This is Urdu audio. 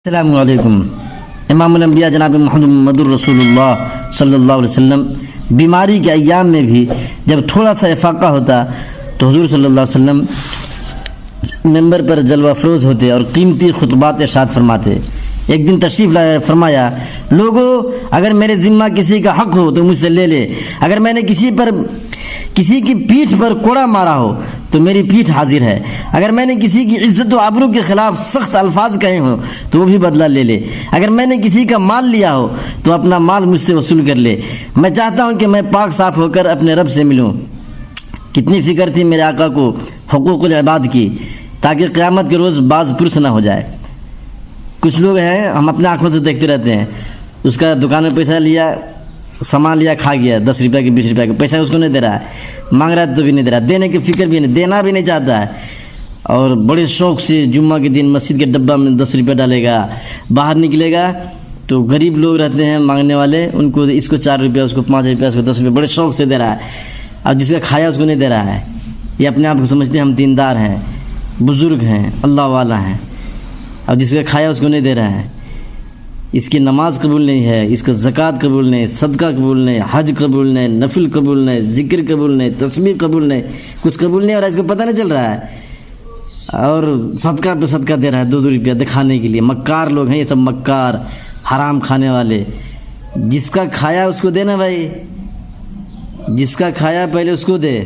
السلام علیکم۔ امام الانبیاء جناب محمد رسولullah صلی اللہ علیہ وسلم بیماری کے ایام میں بھی جب تھوڑا سا افاقہ ہوتا تو حضور صلی اللہ علیہ وسلم ممبر پر جلوہ افروز ہوتے اور قیمتی خطبات ارشاد فرماتے۔ ایک دن تشریف لائے فرمایا، لوگو اگر میرے ذمہ کسی کا حق ہو تو مجھ سے لے لے، اگر میں نے کسی کی پیٹھ پر کوڑا مارا ہو تو میری پیٹھ حاضر ہے، اگر میں نے کسی کی عزت و آبرو کے خلاف سخت الفاظ کہے ہوں تو وہ بھی بدلہ لے لے، اگر میں نے کسی کا مال لیا ہو تو اپنا مال مجھ سے وصول کر لے۔ میں چاہتا ہوں کہ میں پاک صاف ہو کر اپنے رب سے ملوں۔ کتنی فکر تھی میرے آقا کو حقوق العباد کی، تاکہ قیامت کے روز باز پرس نہ ہو جائے۔ کچھ لوگ ہیں ہم اپنے آنکھوں سے دیکھتے رہتے ہیں، اس کا دکان میں پیسہ لیا، سامان لیا، کھا گیا، 10 روپے کے 20 روپے کا پیسہ اس کو نہیں دے رہا ہے، مانگ رہا ہے تو بھی نہیں دے رہا، دینے کی فکر بھی نہیں، دینا بھی نہیں چاہتا ہے، اور بڑے شوق سے جمعہ کے دن مسجد کے ڈبہ میں 10 روپے ڈالے گا، باہر نکلے گا تو غریب لوگ رہتے ہیں مانگنے والے، ان کو اس کو 4 روپیہ، اس کو 5 روپیہ، اس کو 10 روپے بڑے شوق سے دے رہا ہے، اور جس کا کھایا اس کو نہیں دے رہا ہے۔ یہ اپنے آپ کو سمجھتے ہیں ہم دیندار ہیں، بزرگ ہیں، اللہ والا ہیں، اور جس کا کھایا اس کو نہیں دے رہا ہے۔ اس کی نماز قبول نہیں ہے، اس کا زکوٰۃ قبول نہیں، صدقہ قبول نہیں، حج قبول نہیں، نفل قبول نہیں، ذکر قبول نہیں، تسبیح قبول نہیں، کچھ قبول نہیں، اور اس کو پتہ نہیں چل رہا ہے، اور صدقہ پہ صدقہ دے رہا ہے 2 روپیہ دکھانے کے لیے۔ مکار لوگ ہیں یہ سب، مکار، حرام کھانے والے۔ جس کا کھایا اس کو دینا بھائی، جس کا کھایا پہلے اس کو دے۔